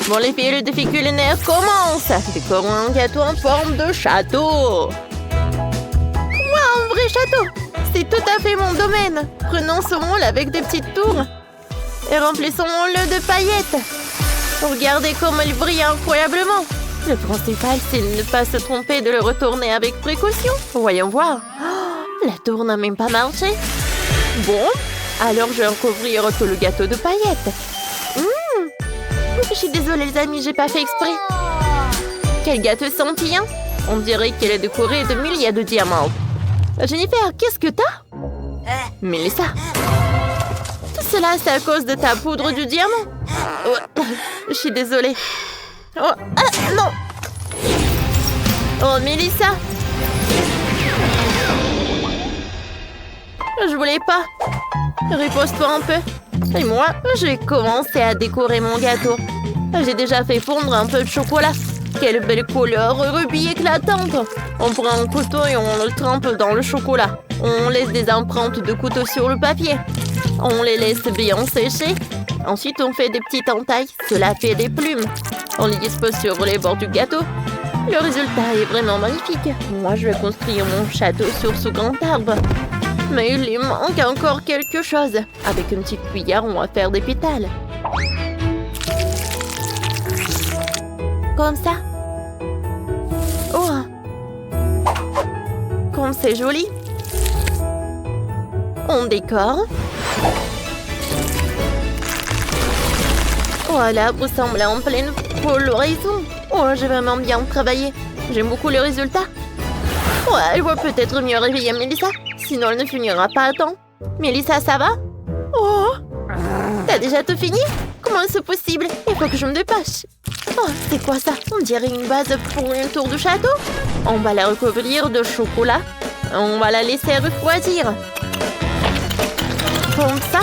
Bon les filles, le défi culinaire commence. Décorons un gâteau en forme de château. Un vrai château. C'est tout à fait mon domaine. Prenons ce moule avec des petites tours et remplissons-le de paillettes. Regardez comme il brille incroyablement. Le principal, c'est de ne pas se tromper de le retourner avec précaution. Voyons voir. Oh, la tour n'a même pas marché. Bon, alors je vais recouvrir tout le gâteau de paillettes. Je suis désolée les amis, j'ai pas fait exprès. Quel gâteau scintillant. On dirait qu'il est décoré de milliers de diamants. Jennifer, qu'est-ce que t'as? Melissa. Tout cela, c'est à cause de ta poudre du diamant. Oh, je suis désolée. Oh, non. Oh, Melissa. Je voulais pas. Repose-toi un peu. Et moi, je vais commencer à décorer mon gâteau. J'ai déjà fait fondre un peu de chocolat. Quelle belle couleur rubis éclatante. On prend un couteau et on le trempe dans le chocolat. On laisse des empreintes de couteau sur le papier. On les laisse bien sécher. Ensuite, on fait des petites entailles. Cela fait des plumes. On les dispose sur les bords du gâteau. Le résultat est vraiment magnifique. Moi, je vais construire mon château sur ce grand arbre. Mais il lui manque encore quelque chose. Avec une petite cuillère, on va faire des pétales. Comme ça. Oh! Comme c'est joli. On décore. Voilà, vous semblez en pleine coloraison. Oh, j'ai vraiment bien travaillé. J'aime beaucoup le résultat. Ouais, je vais peut-être mieux réveiller Melissa. Sinon, elle ne finira pas à temps. Melissa, ça va? Oh! T'as déjà tout fini? Comment c'est possible? Il faut que je me dépêche. Oh, c'est quoi ça? On dirait une base pour une tour de château. On va la recouvrir de chocolat. On va la laisser refroidir. Comme ça.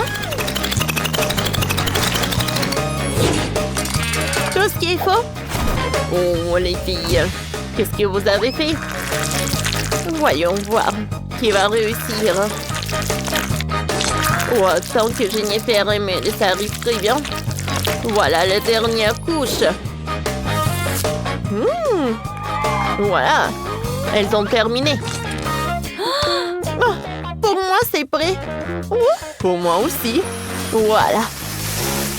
Tout ce qu'il faut. Oh, les filles. Qu'est-ce que vous avez fait? Voyons voir qui va réussir. Oh, tant que Jennifer et Melissa arrivent très bien. Voilà la dernière couche. Voilà. Elles ont terminé. Oh, pour moi, c'est prêt. Oh, pour moi aussi. Voilà.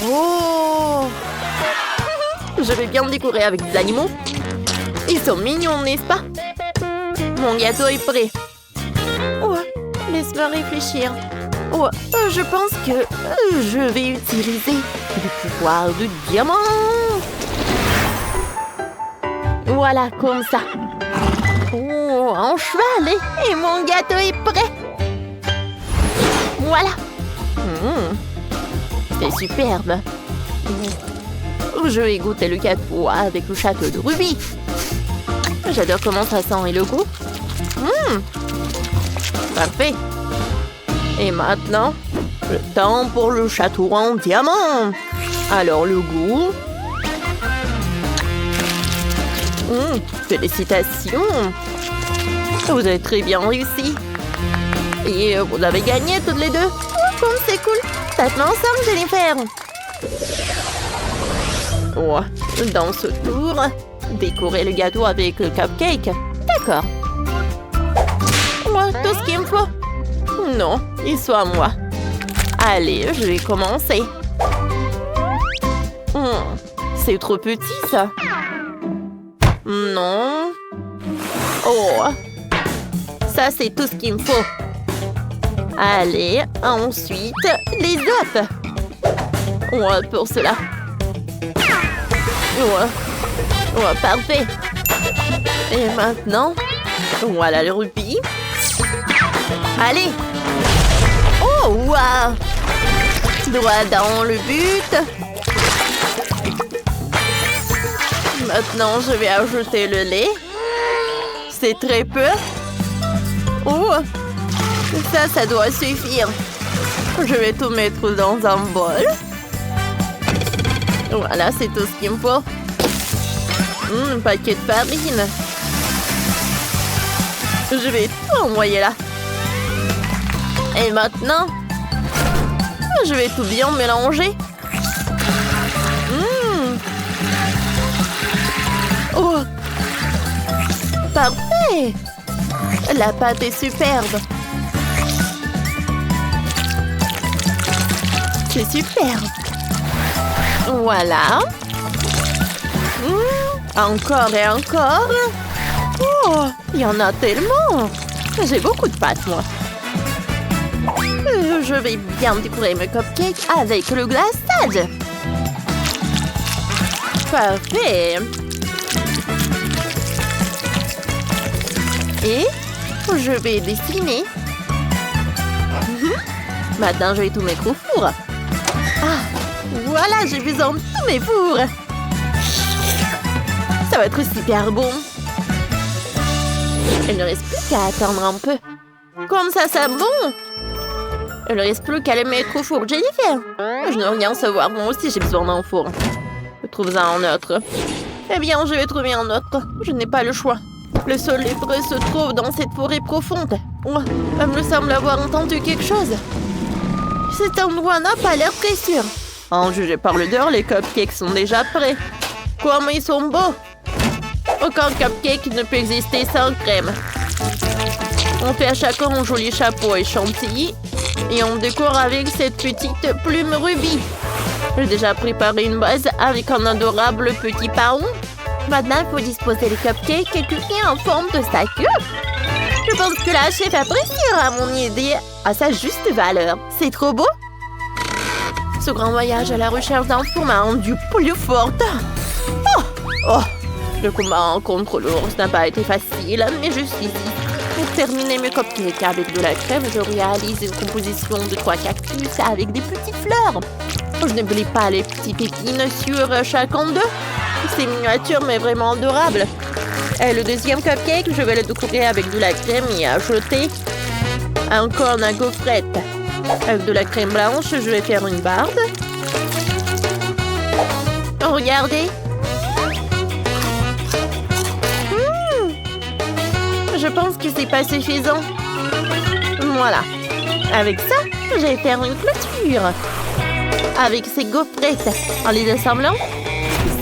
Oh. Je vais bien décorer avec des animaux. Ils sont mignons, n'est-ce pas? Mon gâteau est prêt. Oh, laisse-moi réfléchir. Oh, je pense que je vais utiliser le pouvoir du diamant. Voilà, comme ça. Oh, un cheval et mon gâteau est prêt. Voilà. C'est superbe. Je vais goûter le gâteau avec le château de rubis. J'adore comment ça sent et le goût. Parfait. Et maintenant, le temps pour le château en diamant. Alors, le goût. Félicitations. Vous avez très bien réussi. Et vous avez gagné toutes les deux. Oh, comme c'est cool. Maintenant ensemble, Jennifer. Oh, dans ce tour, décorer le gâteau avec le cupcake. D'accord. Moi, tout ce qu'il me faut. Non, il soit à moi. Allez, je vais commencer. C'est trop petit, ça. Non. Oh. Ça, c'est tout ce qu'il me faut. Allez, ensuite, les œufs. Ouais, pour cela. Ouais, parfait. Et maintenant, voilà le rubis. Allez. Oh, waouh. Droit dans le but. Maintenant, je vais ajouter le lait. C'est très peu. Oh, ça doit suffire. Je vais tout mettre dans un bol. Voilà, c'est tout ce qu'il me faut. Un paquet de farine. Je vais tout envoyer là. Et maintenant, je vais tout bien mélanger. parfait! La pâte est superbe! C'est superbe! Voilà! Encore et encore! Oh, il y en a tellement! J'ai beaucoup de pâtes, moi! Je vais bien décorer mes cupcakes avec le glaçage! Parfait! Et je vais dessiner. Maintenant, je vais tout mettre au four. Ah, voilà, j'ai besoin de tous mes fours. Ça va être super bon. Il ne reste plus qu'à attendre un peu. Comme ça sent bon. Il ne reste plus qu'à les mettre au four. Jennifer, je ne veux rien savoir. Moi aussi, j'ai besoin d'un four. Je trouve un autre. Eh bien, je vais trouver un autre. Je n'ai pas le choix. Le sol lépreux se trouve dans cette forêt profonde. Oh, il me semble avoir entendu quelque chose. Cet endroit n'a pas l'air très sûr. En juger par l'odeur, les cupcakes sont déjà prêts. Comme ils sont beaux. Aucun cupcake ne peut exister sans crème. On fait à chacun un joli chapeau et chantilly. Et on décore avec cette petite plume rubis. J'ai déjà préparé une base avec un adorable petit paon. Maintenant, il faut disposer les cupcakes et cuire en forme de statue. Je pense que la chef appréciera mon idée à sa juste valeur. C'est trop beau. Ce grand voyage à la recherche d'un four m'a rendu plus forte. Oh, le combat contre l'ours n'a pas été facile, mais je suis ici. Pour terminer mes cupcakes avec de la crème, je réalise une composition de 3 cactus avec des petites fleurs. Je n'oublie pas les petites épines sur chacun d'eux. C'est miniature, mais vraiment adorable. Et le deuxième cupcake, je vais le décorer avec de la crème et ajouter un corne à gaufrette. Avec de la crème blanche, je vais faire une barbe. Regardez. Je pense que c'est pas suffisant. Voilà. Avec ça, je vais faire une clôture. Avec ces gaufrettes, en les assemblant,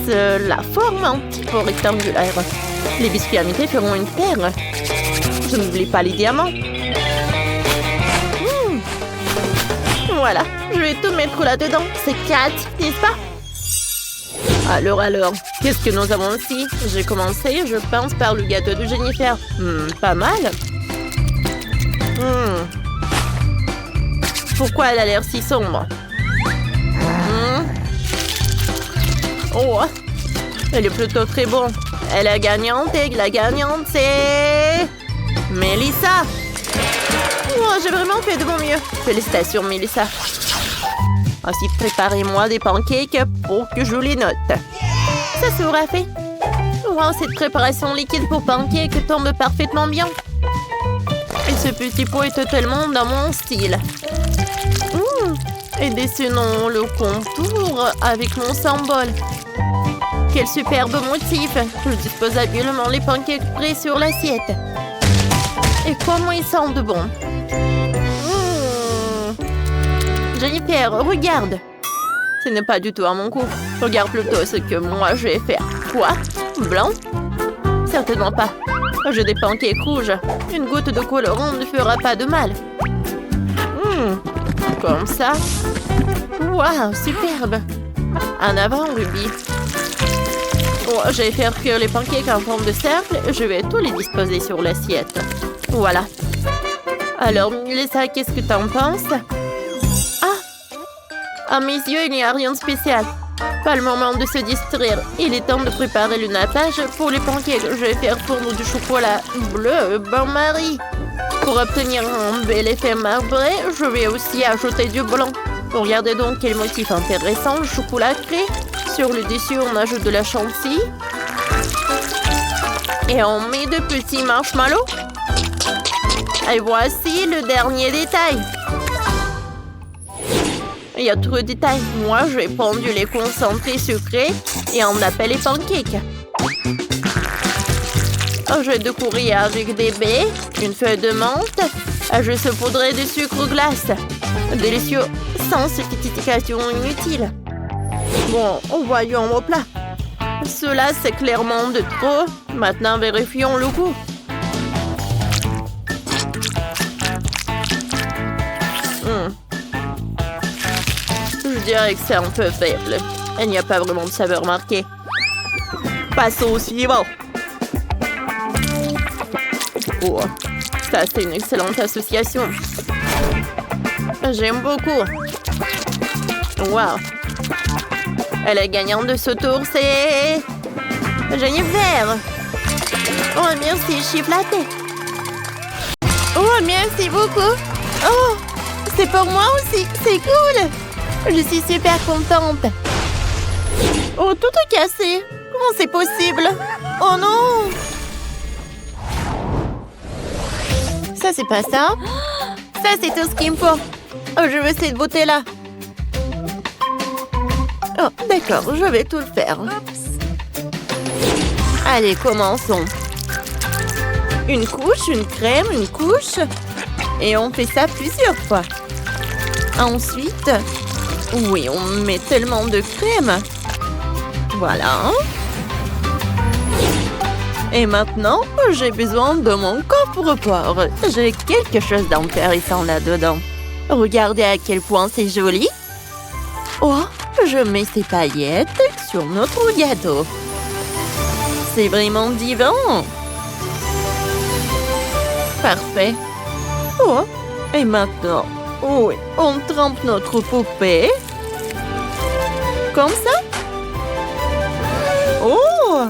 cela forme un petit peu rectangulaire. Les biscuits à mi-té feront une paire. Je n'oublie pas les diamants. Voilà, je vais tout mettre là-dedans. C'est 4, n'est-ce pas? Alors, qu'est-ce que nous avons ici? J'ai commencé, je pense, par le gâteau de Jennifer. Pas mal. Pourquoi elle a l'air si sombre? Oh, elle est plutôt très bonne. Et la gagnante, c'est... Mélissa. Oh, j'ai vraiment fait de mon mieux. Félicitations, Mélissa. Ainsi, préparez-moi des pancakes pour que je les note. Ça sera fait. Wow, cette préparation liquide pour pancakes tombe parfaitement bien. Et ce petit pot est totalement dans mon style. Et dessinons le contour avec mon symbole. Quel superbe motif! Je dispose habilement les pancakes prêts sur l'assiette. Et comment ils sentent bon! Jennifer, regarde! Ce n'est pas du tout à mon goût. Regarde plutôt ce que moi je vais faire. Quoi? Blanc? Certainement pas. J'ai des pancakes rouges. Une goutte de colorant ne fera pas de mal. Comme ça. Waouh, superbe! En avant, Ruby. Oh, je vais faire cuire les pancakes en forme de cercle. Je vais tous les disposer sur l'assiette. Voilà. Alors, Mélissa, qu'est-ce que t'en penses? À mes yeux, il n'y a rien de spécial. Pas le moment de se distraire. Il est temps de préparer le nappage pour les pancakes. Je vais faire fondre du chocolat bleu bain-marie. Pour obtenir un bel effet marbré, je vais aussi ajouter du blanc. Regardez donc quel motif intéressant, le chocolat crée. Sur le dessus, on ajoute de la chantilly. Et on met de petits marshmallows. Et voici le dernier détail. Il y a trop de détails. Moi, je vais prendre du lait concentré sucré et on appelle les pancakes. Je vais décorer avec des baies, une feuille de menthe. Je vais saupoudrer de sucre glace. Délicieux, sans sophistication inutile. Bon, voyons au plat. Cela, c'est clairement de trop. Maintenant, vérifions le goût. dirais que c'est un peu faible. Il n'y a pas vraiment de saveur marquée. Passons au suivant. Oh, ça c'est une excellente association. J'aime beaucoup. Wow. Et la gagnante de ce tour, c'est... Jennifer. Oh, merci, je suis flattée. Oh, merci beaucoup. Oh, c'est pour moi aussi. C'est cool. Je suis super contente. Oh, tout est cassé. Comment c'est possible? Oh non. Ça, c'est pas ça. Ça, c'est tout ce qu'il me faut. Oh, je veux cette beauté-là. Oh, d'accord, je vais tout le faire. Allez, commençons. Une couche, une crème, une couche. Et on fait ça plusieurs fois. Ensuite, oui, on met tellement de crème. Voilà. Et maintenant, j'ai besoin de mon coffre-fort. J'ai quelque chose d'intéressant là-dedans. Regardez à quel point c'est joli. Oh, je mets ces paillettes sur notre gâteau. C'est vraiment divin. Parfait. Oh, et maintenant, oui, on trempe notre poupée. Comme ça. Oh!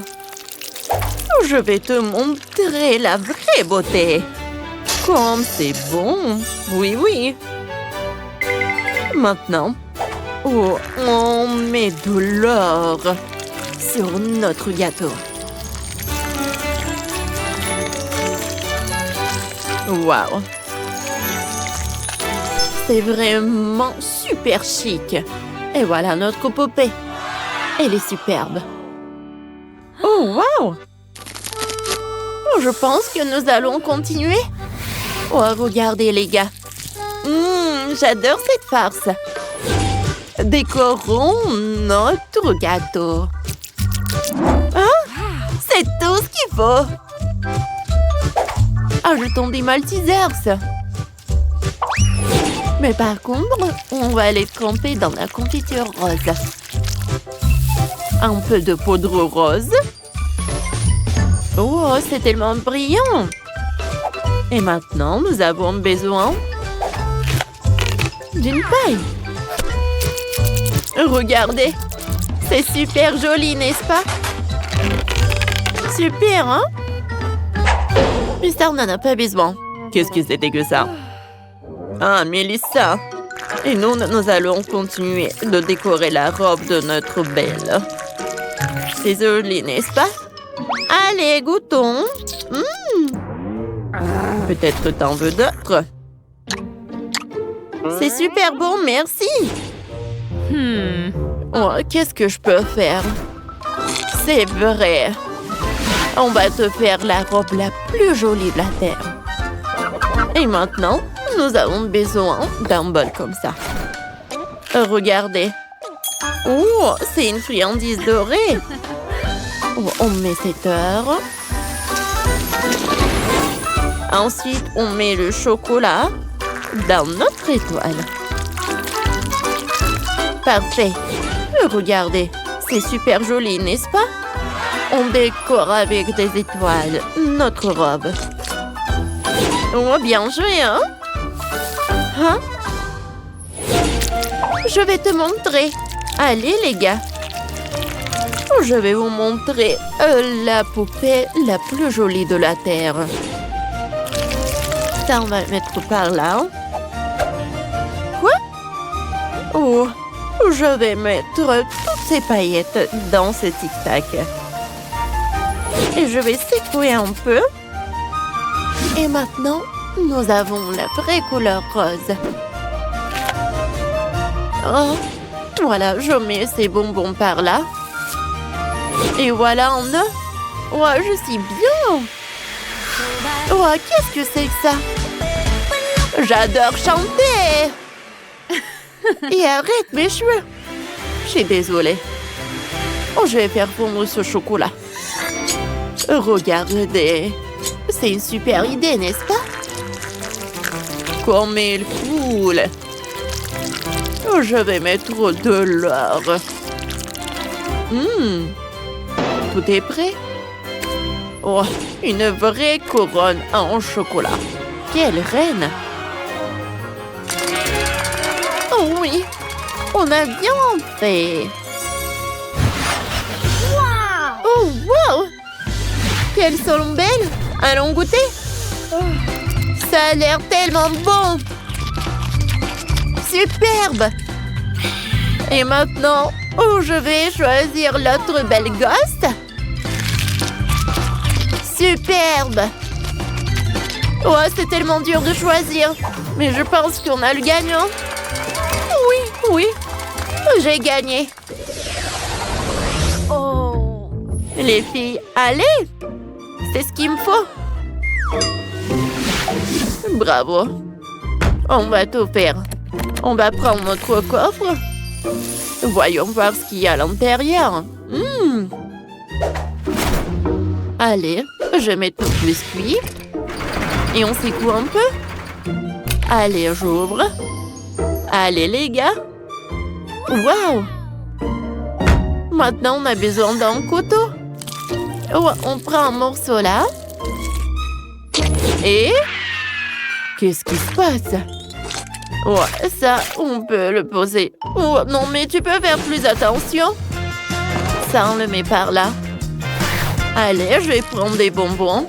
Je vais te montrer la vraie beauté. Comme c'est bon. Oui, oui. Maintenant, oh, on met de l'or sur notre gâteau. Wow. C'est vraiment super chic. Et voilà notre poupée. Elle est superbe. Oh, wow! Oh, je pense que nous allons continuer. Oh, regardez les gars. J'adore cette farce. Décorons notre gâteau. Hein? C'est tout ce qu'il faut. Ajoutons des Maltesers. Mais par contre, on va les tremper dans la confiture rose. Un peu de poudre rose. Oh, c'est tellement brillant. Et maintenant, nous avons besoin d'une paille. Regardez. C'est super joli, n'est-ce pas? Super, hein? Mister n'en a pas besoin. Qu'est-ce que c'était que ça? Ah, Melissa. Et nous allons continuer de décorer la robe de notre belle. C'est joli, n'est-ce pas? Allez, goûtons. Peut-être t'en veux d'autres. C'est super bon, merci. Oh, qu'est-ce que je peux faire? C'est vrai. On va te faire la robe la plus jolie de la Terre. Et maintenant, nous avons besoin d'un bol comme ça. Regardez. Oh, c'est une friandise dorée. Oh, on met cette heure. Ensuite, on met le chocolat dans notre étoile. Parfait. Regardez, c'est super joli, n'est-ce pas? On décore avec des étoiles notre robe. Oh, bien joué, hein? Hein? Je vais te montrer. Allez, les gars. Je vais vous montrer la poupée la plus jolie de la Terre. Ça, on va le mettre par là. Quoi? Oh, je vais mettre toutes ces paillettes dans ce tic-tac. Et je vais secouer un peu. Et maintenant, nous avons la vraie couleur rose. Oh, voilà, je mets ces bonbons par là. Et voilà, on a... Oh, je suis bien. Oh, qu'est-ce que c'est que ça? J'adore chanter. Et arrête mes cheveux. Je suis désolée. Oh, je vais faire fondre ce chocolat. Regardez. C'est une super idée, n'est-ce pas? Comme il est cool. Je vais mettre de l'or. Tout est prêt. Oh, une vraie couronne en chocolat. Quelle reine! Oh oui, on a bien fait. Oh, wow! Qu'elles sont belles! Allons goûter! Ça a l'air tellement bon! Superbe! Et maintenant, je vais choisir l'autre belle gosse. Superbe! Oh, c'est tellement dur de choisir. Mais je pense qu'on a le gagnant. Oui, j'ai gagné. Oh! Les filles, allez! C'est ce qu'il me faut. Bravo. On va tout faire. On va prendre notre coffre. Voyons voir ce qu'il y a à l'intérieur. Allez, je mets tout le biscuit. Et on secoue un peu. Allez, j'ouvre. Allez, les gars. Waouh! Maintenant, on a besoin d'un couteau. Oh, on prend un morceau là. Et... qu'est-ce qui se passe? Oh, ça, on peut le poser. Oh, non, mais tu peux faire plus attention. Ça, on le met par là. Allez, je vais prendre des bonbons.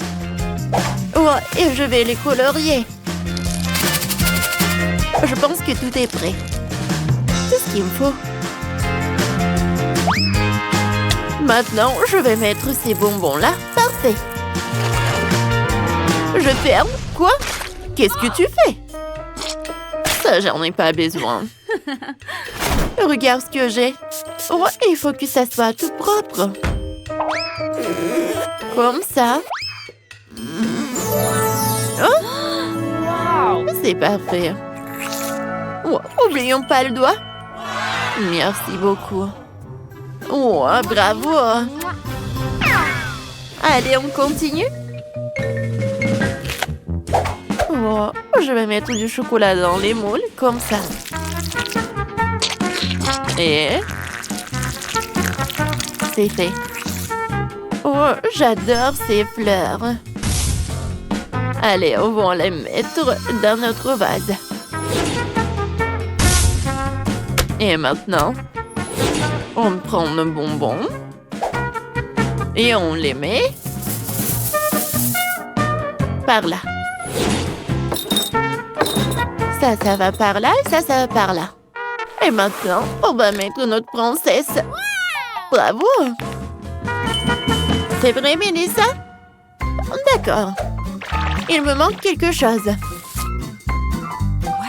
Oh, et je vais les colorier. Je pense que tout est prêt. C'est ce qu'il me faut. Maintenant, je vais mettre ces bonbons-là. Parfait. Je ferme. Quoi? Qu'est-ce que tu fais? Ça, j'en ai pas besoin. Regarde ce que j'ai. Oh, il faut que ça soit tout propre. Comme ça. Oh! Wow. C'est parfait. Oh, oublions pas le doigt. Merci beaucoup. Oh, bravo. Allez, on continue. Oh, je vais mettre du chocolat dans les moules, comme ça. Et... c'est fait. Oh, j'adore ces fleurs. Allez, on va les mettre dans notre vase. Et maintenant, on prend nos bonbons et on les met par là. Ça va par là et ça va par là. Et maintenant, on va mettre notre princesse. Bravo! C'est vrai, Mélissa? D'accord. Il me manque quelque chose.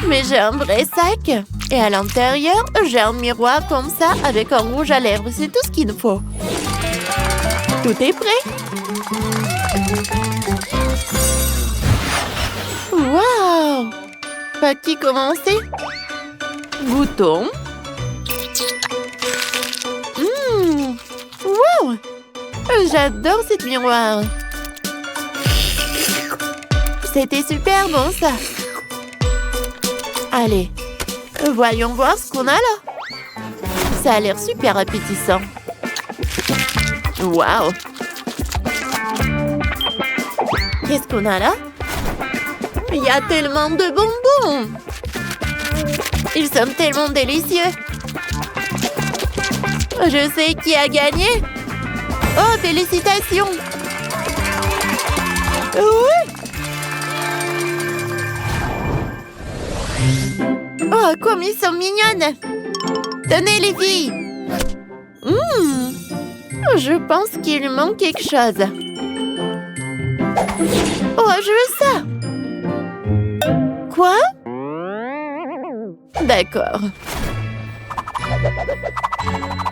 Mais j'ai un vrai sac. Et à l'intérieur, j'ai un miroir comme ça avec un rouge à lèvres. C'est tout ce qu'il nous faut. Tout est prêt. Waouh! Par qui commencer? Bouton. Wow! J'adore cette miroir. C'était super bon, ça. Allez, voyons voir ce qu'on a là. Ça a l'air super appétissant. Waouh! Qu'est-ce qu'on a là? Il y a tellement de bonbons! Ils sont tellement délicieux! Je sais qui a gagné! Oh, félicitations! Oui! Oh, comme ils sont mignonnes! Tenez, les filles! Je pense qu'il manque quelque chose. Oh, je veux ça! Quoi? D'accord.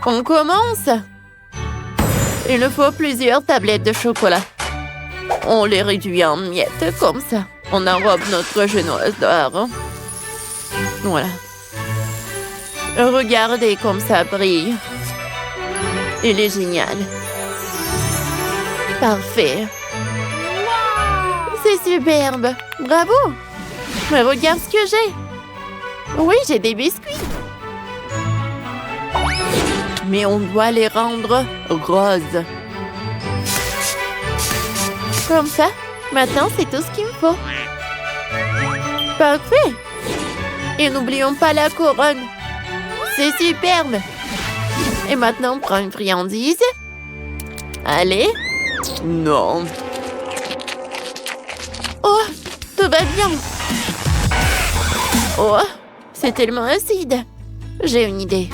On commence. Il nous faut plusieurs tablettes de chocolat. On les réduit en miettes comme ça. On enrobe notre genoise d'or. Voilà. Regardez comme ça brille. Il est génial. Parfait. C'est superbe. Bravo. Mais regarde ce que j'ai. Oui, j'ai des biscuits. Mais on doit les rendre roses. Comme ça, maintenant c'est tout ce qu'il me faut. Parfait. Et n'oublions pas la couronne. C'est superbe. Et maintenant, on prend une friandise. Allez. Non. Oh, tout va bien. Oh, c'est tellement acide. J'ai une idée.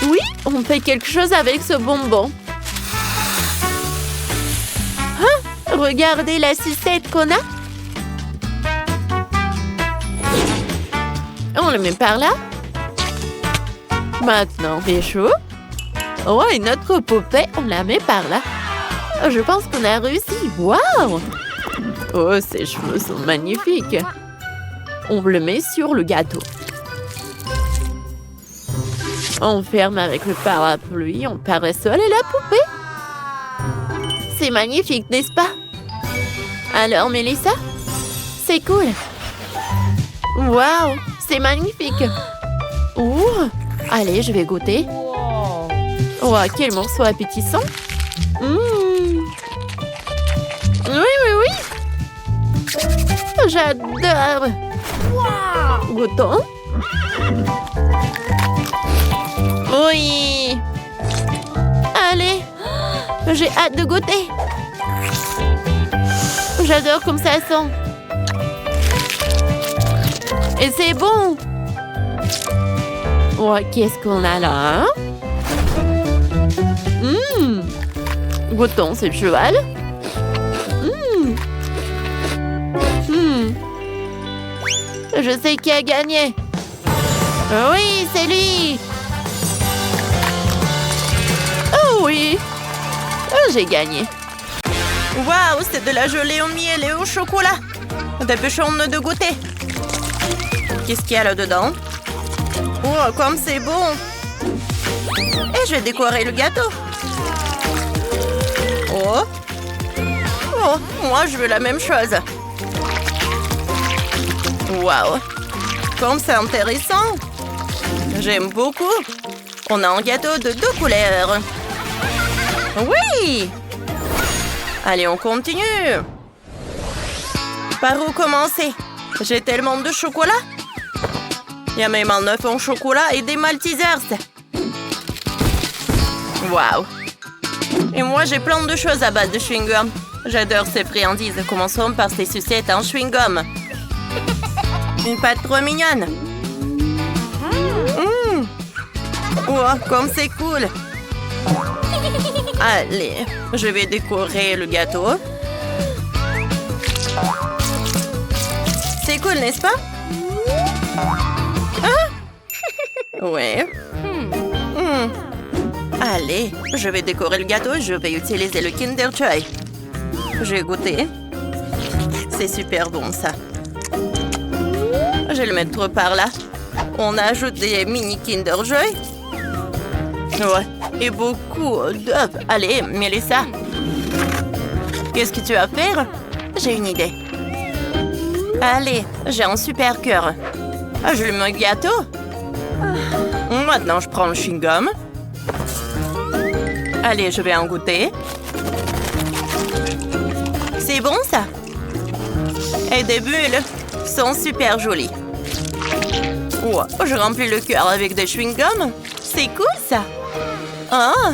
Oui, on fait quelque chose avec ce bonbon. Hein? Regardez la sucette qu'on a. On le met par là. Maintenant, c'est chaud. Oh, et notre poupée, on la met par là. Je pense qu'on a réussi. Waouh! Oh, ses cheveux sont magnifiques. On le met sur le gâteau. On ferme avec le parapluie, on parasol et la poupée. C'est magnifique, n'est-ce pas? Alors, Mélissa? C'est cool. Waouh! C'est magnifique. Ouh! Allez, je vais goûter. Oh, quel morceau appétissant. Oui, oui, oui. J'adore. Goûtons. Oui. Allez. J'ai hâte de goûter. J'adore comme ça sent. Et c'est bon. Oh, qu'est-ce qu'on a là, hein? Goûtons ce cheval. Je sais qui a gagné. Oui, c'est lui. Oh oui. Oh, j'ai gagné. Waouh, c'est de la gelée au miel et au chocolat. Dépêchons-nous de goûter. Qu'est-ce qu'il y a là-dedans? Oh, comme c'est bon. Et je vais décorer le gâteau. Oh. Oh, moi je veux la même chose. Waouh. Comme c'est intéressant. J'aime beaucoup. On a un gâteau de 2 couleurs. Oui. Allez, on continue. Par où commencer? J'ai tellement de chocolat. Il y a même un œuf en chocolat et des Maltesers. Waouh. Et moi, j'ai plein de choses à base de chewing-gum. J'adore ces friandises. Commençons par ces sucettes en chewing-gum. Une pâte trop mignonne. Oh, comme c'est cool. Allez, je vais décorer le gâteau. C'est cool, n'est-ce pas? Hein? Ouais. Allez, je vais décorer le gâteau et je vais utiliser le Kinder Joy. J'ai goûté. C'est super bon, ça. Je vais le mettre par là. On ajoute des mini Kinder Joy. Ouais, et beaucoup d'œufs. Allez, Mélissa. Qu'est-ce que tu vas faire? J'ai une idée. Allez, j'ai un super cœur. Je le mets au gâteau. Maintenant, je prends le chewing-gum. Allez, je vais en goûter. C'est bon, ça? Et des bulles sont super jolies. Wow, je remplis le cœur avec des chewing-gums. C'est cool, ça. Ah!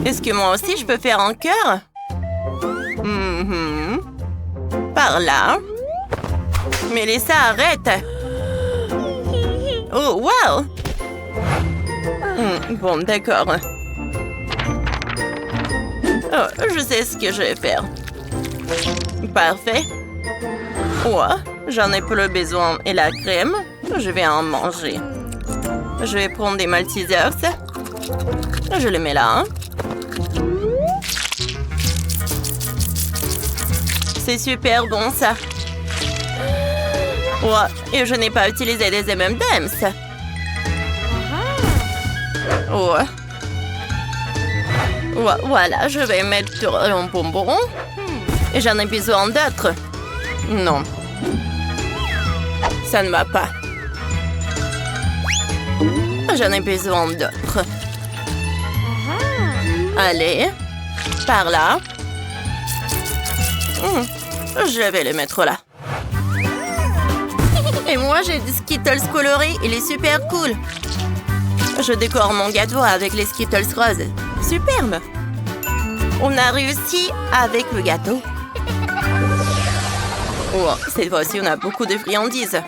Est-ce que moi aussi, je peux faire un cœur? Par là. Mélissa, arrête. Oh, wow! Bon, d'accord. Oh, je sais ce que je vais faire. Parfait. Ouais, j'en ai plus besoin. Et la crème, je vais en manger. Je vais prendre des Maltesers. Je les mets là. C'est super bon, ça. Ouais, et je n'ai pas utilisé des M&M's. Ouais. Ouais, voilà, je vais mettre un bonbon. Et j'en ai besoin d'autres. Non. Ça ne va pas. J'en ai besoin d'autres. Allez, par là. Je vais les mettre là. Et moi, j'ai des Skittles colorés. Il est super cool. Je décore mon gâteau avec les Skittles roses. Superbe. On a réussi avec le gâteau. Oh, cette fois-ci, on a beaucoup de friandises.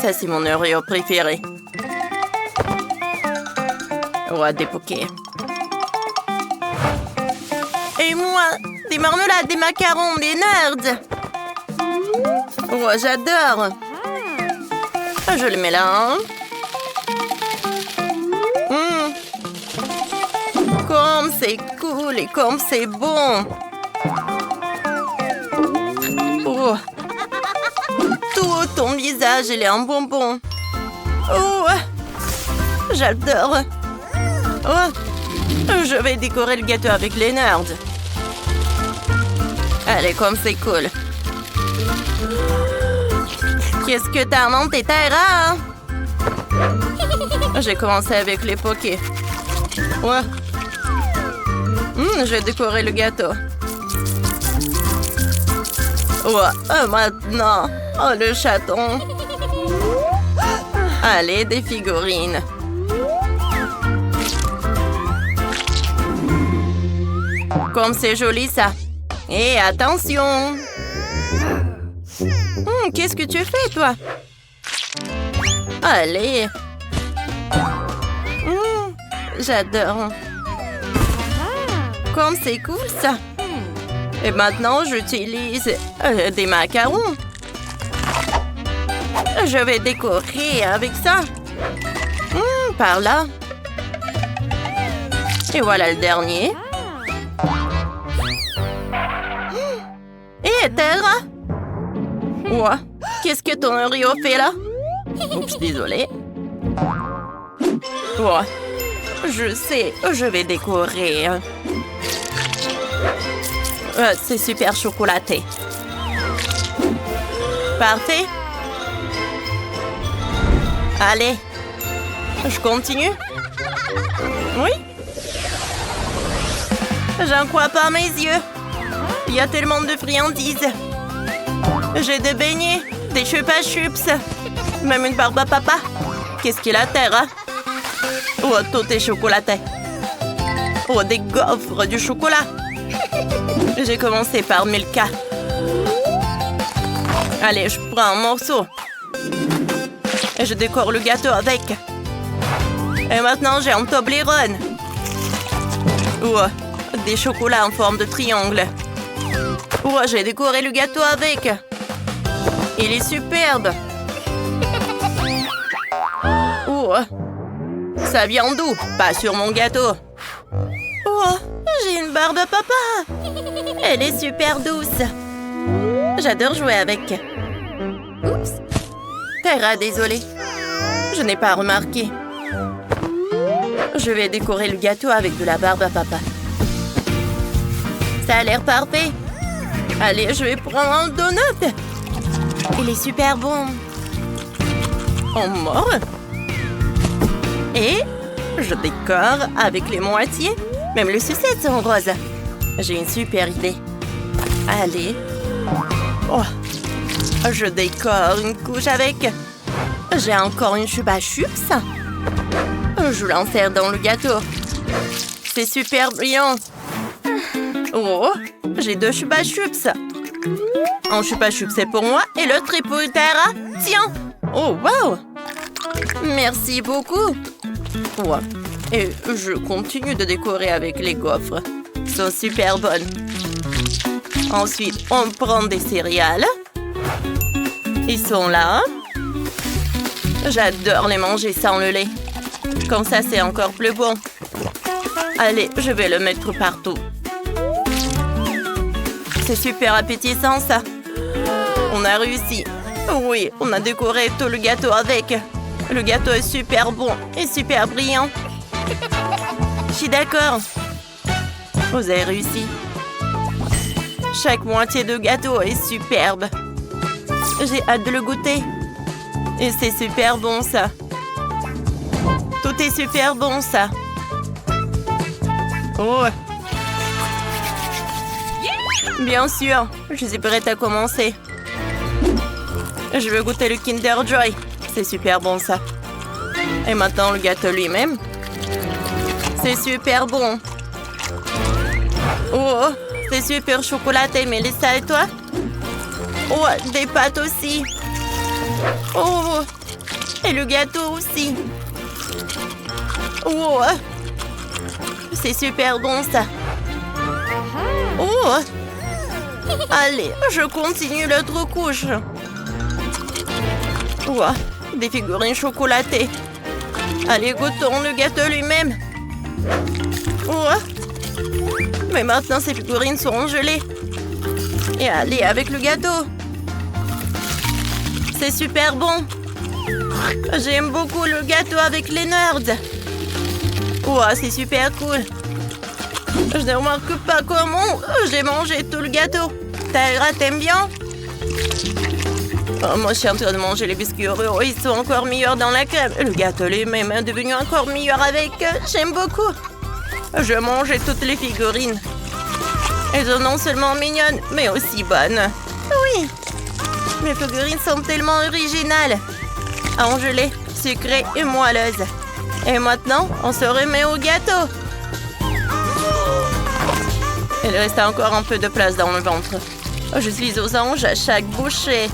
Ça, c'est mon Oreo préféré. Oh, des pokés. Et moi, des marmelades, des macarons, des nerds. Oh, j'adore. Je le mets là. Comme c'est cool et comme c'est bon. Oh. Tout ton visage, il est un bonbon. Oh. J'adore. Oh. Je vais décorer le gâteau avec les nerds. Allez, comme c'est cool. Qu'est-ce que t'as inventé, Tara? J'ai commencé avec les pokés. Ouais. Je vais décorer le gâteau. Ouais, maintenant. Oh, le chaton. Allez, des figurines. Comme c'est joli, ça. Et attention. Qu'est-ce que tu fais, toi? Allez. J'adore. Comme c'est cool, ça. Et maintenant, j'utilise des macarons. Je vais décorer avec ça. Par là. Et voilà le dernier. Et Terra? Ouais. Qu'est-ce que ton Oreo fait là? Oups, désolé. Ouais. Je sais, je vais décorer. C'est super chocolaté. Parfait. Allez. Je continue? Oui? J'en crois pas mes yeux. Il y a tellement de friandises. J'ai des beignets, des chupa chups, même une barbe à papa. Qu'est-ce qu'il a, Terra? Oh, tout est chocolaté. Oh, des gaufres, du chocolat. J'ai commencé par Milka. Allez, je prends un morceau. Et je décore le gâteau avec. Et maintenant, j'ai un Toblerone. Oh, des chocolats en forme de triangle. Oh, j'ai décoré le gâteau avec. Il est superbe. Oh, ça vient d'où? Pas sur mon gâteau. Oh, j'ai une barbe à papa. Elle est super douce. J'adore jouer avec. Oups. Terra, désolée. Je n'ai pas remarqué. Je vais décorer le gâteau avec de la barbe à papa. Ça a l'air parfait. Allez, je vais prendre un donut. Il est super bon. En mort. Et je décore avec les moitiés. Même les sucettes sont roses. J'ai une super idée. Allez. Oh. Je décore une couche avec. J'ai encore une chupa chups. Je l'insère dans le gâteau. C'est super brillant. Oh, j'ai 2 chupa chups. Un chupa chups c'est pour moi et l'autre est pour Tara. Tiens. Oh, wow. Merci beaucoup. Ouais. Et je continue de décorer avec les gaufres. Elles sont super bonnes. Ensuite, on prend des céréales. Ils sont là. J'adore les manger sans le lait. Comme ça, c'est encore plus bon. Allez, je vais le mettre partout. C'est super appétissant, ça. On a réussi. Oui, on a décoré tout le gâteau avec. Le gâteau est super bon et super brillant. Je suis d'accord. Vous avez réussi. Chaque moitié de gâteau est superbe. J'ai hâte de le goûter. Et c'est super bon, ça. Tout Tout est super bon, ça. Oh. Bien sûr, je suis prête à commencer. Je veux goûter le Kinder Joy. C'est super bon, ça. Et maintenant, le gâteau lui-même. C'est super bon. Oh, c'est super chocolaté, Mélissa, et toi? Oh, des pâtes aussi. Oh, et le gâteau aussi. Oh, c'est super bon, ça. Oh, allez, je continue l'autre couche. Oh, des figurines chocolatées. Allez, goûtons le gâteau lui-même. Oh, mais maintenant, ces figurines seront gelées. Et allez, avec le gâteau. C'est super bon. J'aime beaucoup le gâteau avec les nerds. Wow, c'est super cool. Je ne remarque pas comment j'ai mangé tout le gâteau. Tyra, t'aimes bien? Oh, moi, je suis en train de manger les biscuits Oreo. Ils sont encore meilleurs dans la crème. Le gâteau lui-même est devenu encore meilleur avec. J'aime beaucoup. Je mange toutes les figurines. Elles sont non seulement mignonnes, mais aussi bonnes. Oui. Mes figurines sont tellement originales. Engelées, sucrées et moelleuses. Et maintenant, on se remet au gâteau. Il reste encore un peu de place dans le ventre. Je suis aux anges à chaque bouchée.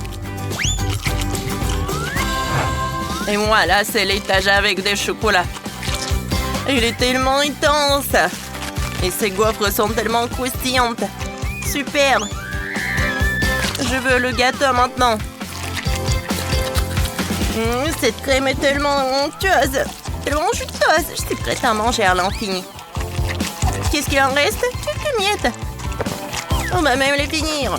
Et voilà, c'est l'étage avec des chocolats. Il est tellement intense. Et ces gaufres sont tellement croustillantes. Super. Je veux le gâteau maintenant. Cette crème est tellement onctueuse. Tellement juteuse. Je suis prête à manger à l'infini. Qu'est-ce qu'il en reste? Quelques miettes. On va même les finir.